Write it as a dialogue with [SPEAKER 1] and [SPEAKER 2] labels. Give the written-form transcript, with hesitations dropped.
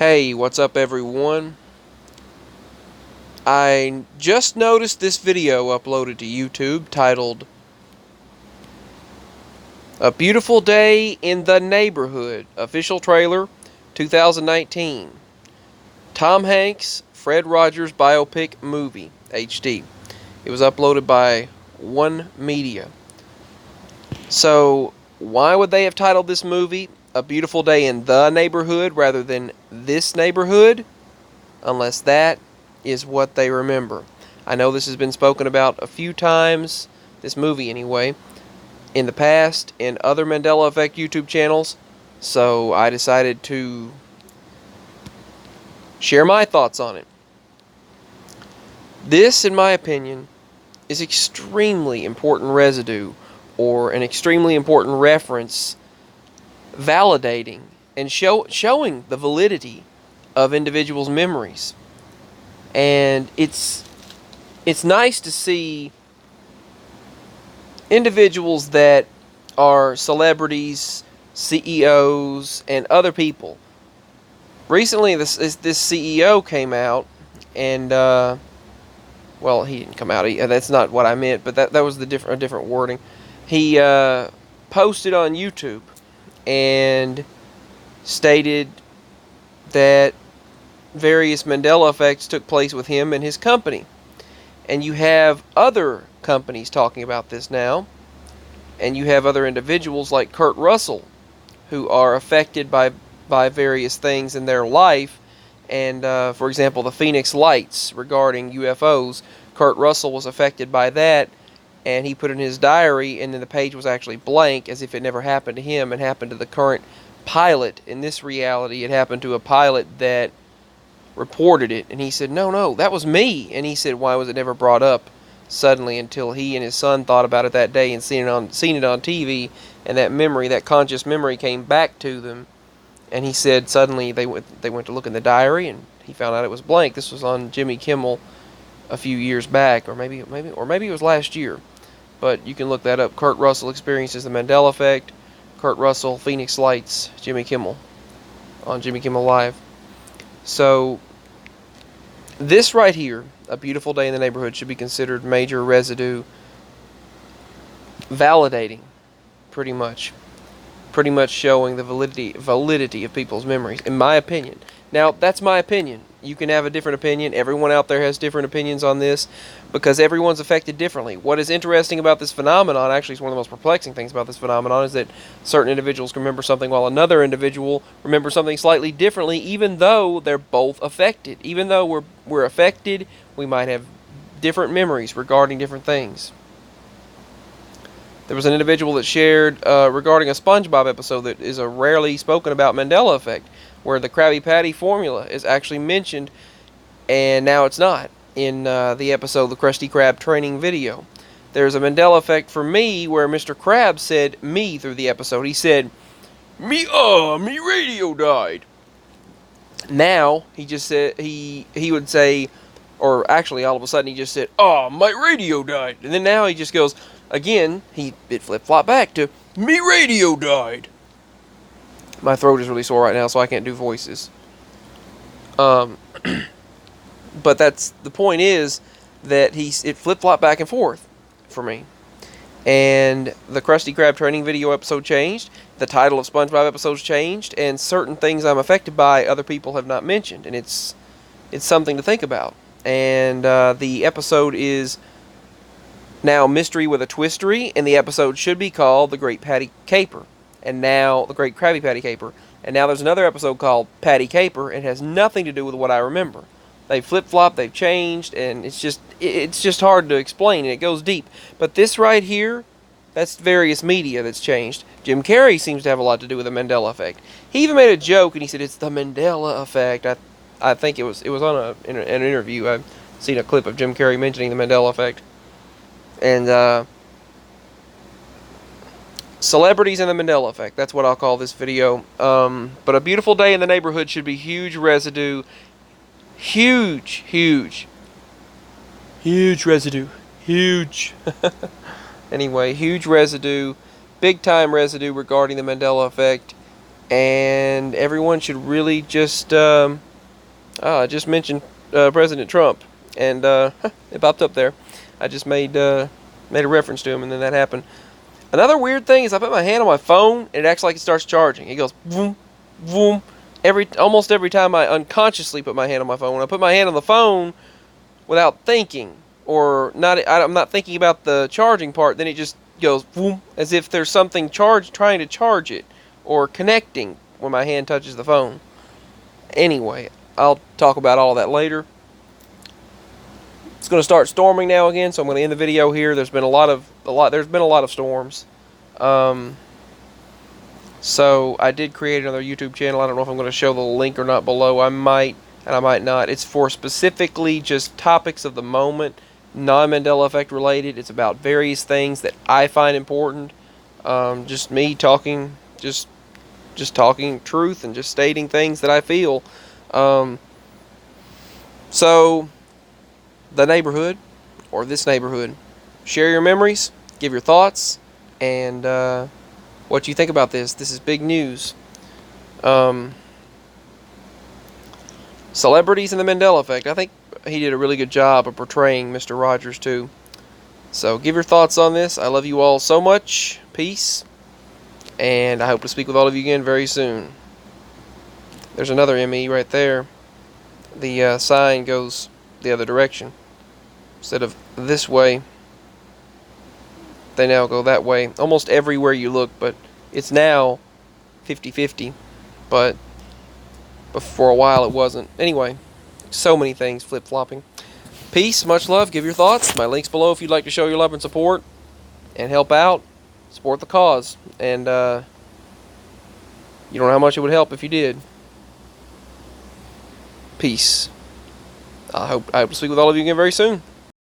[SPEAKER 1] Hey, what's up everyone? I just noticed this video uploaded to YouTube titled A Beautiful Day in the Neighborhood, official trailer, 2019. Tom Hanks, Fred Rogers biopic movie, HD. It was uploaded by One Media. So, why would they have titled this movie A Beautiful Day in the Neighborhood rather than this neighborhood? Unless that is what they remember. I know this has been spoken about a few times, this movie anyway, in the past in other Mandela Effect YouTube channels, so I decided to share my thoughts on it. This, in my opinion, is extremely important residue, or an extremely important reference validating and showing the validity of individuals' memories. And it's nice to see individuals that are celebrities, CEOs, and other people. Recently, this CEO came out, and well, he didn't come out. That's not what I meant, but that was a different wording. He posted on YouTube and stated that various Mandela effects took place with him and his company. And you have other companies talking about this now. And you have other individuals like Kurt Russell who are affected by various things in their life. And for example, the Phoenix Lights regarding UFOs, Kurt Russell was affected by that, and he put in his diary, and then the page was actually blank as if it never happened to him and happened to the current pilot. In this reality, it happened to a pilot that reported it, and he said, no, that was me. And he said, why was it never brought up suddenly until he and his son thought about it that day and seen it on TV, and that conscious memory came back to them. And he said suddenly they went to look in the diary, and he found out it was blank. This was on Jimmy Kimmel a few years back, or maybe it was last year, but you can look that up. Kurt Russell experiences the Mandela effect. Kurt Russell, Phoenix Lights, Jimmy Kimmel, on Jimmy Kimmel Live. So, this right here, A Beautiful Day in the Neighborhood, should be considered major residue validating, pretty much showing the validity of people's memories, in my opinion. Now, that's my opinion. You can have a different opinion. Everyone out there has different opinions on this, because everyone's affected differently. What is interesting about this phenomenon, actually is one of the most perplexing things about this phenomenon, is that certain individuals can remember something while another individual remembers something slightly differently, even though they're both affected. Even though we're affected, we might have different memories regarding different things. There was an individual that shared regarding a SpongeBob episode that is a rarely spoken about Mandela effect, where the Krabby Patty formula is actually mentioned, and now it's not, in the episode, the Krusty Krab training video. There's a Mandela effect for me, where Mr. Krabs said me through the episode. He said, me radio died. Now, he just said, he would say, or actually all of a sudden he just said, my radio died. And then now he just goes, again, it flip-flopped back to, me radio died. My throat is really sore right now, so I can't do voices. But the point is that it flip-flopped back and forth for me. And the Krusty Krab training video episode changed. The title of SpongeBob episodes changed. And certain things I'm affected by, other people have not mentioned. And it's something to think about. And the episode is now Mystery with a Twistery, and the episode should be called The Great Patty Caper. And now, The Great Krabby Patty Caper. And now there's another episode called Patty Caper, and it has nothing to do with what I remember. They've flip-flopped, they've changed, and it's just hard to explain, and it goes deep. But this right here, that's various media that's changed. Jim Carrey seems to have a lot to do with the Mandela effect. He even made a joke, and he said, it's the Mandela effect. I think it was on an interview. I've seen a clip of Jim Carrey mentioning the Mandela effect. And, celebrities and the Mandela effect. That's what I'll call this video. But A Beautiful Day in the Neighborhood should be huge residue. Huge residue. Huge. Anyway, huge residue. Big time residue regarding the Mandela effect. and everyone should really just I just mentioned President Trump, and it popped up there. I just made a reference to him, and then that happened. Another weird thing is I put my hand on my phone, and it acts like it starts charging. It goes boom, boom. Almost every time I unconsciously put my hand on my phone. When I put my hand on the phone without thinking, or I'm not thinking about the charging part, then it just goes boom, as if there's something trying to charge it, or connecting when my hand touches the phone. Anyway, I'll talk about all of that later. It's going to start storming now again, so I'm going to end the video here. There's been a lot of storms. So I did create another YouTube channel. I don't know if I'm going to show the link or not below. I might, and I might not. It's for specifically just topics of the moment, non-Mandela effect related. It's about various things that I find important. Just me talking, just talking truth and just stating things that I feel. So the neighborhood, or this neighborhood, share your memories, give your thoughts, and what you think about this. This is big news. Celebrities and the Mandela effect. I think he did a really good job of portraying Mr. Rogers too. So give your thoughts on this. I love you all so much. Peace. And I hope to speak with all of you again very soon. There's another ME right there. The sign goes the other direction. Instead of this way, they now go that way. Almost everywhere you look, but it's now 50-50. But for a while it wasn't. Anyway, so many things flip-flopping. Peace, much love, give your thoughts. My link's below if you'd like to show your love and support and help out. Support the cause. And you don't know how much it would help if you did. Peace. I hope to speak with all of you again very soon.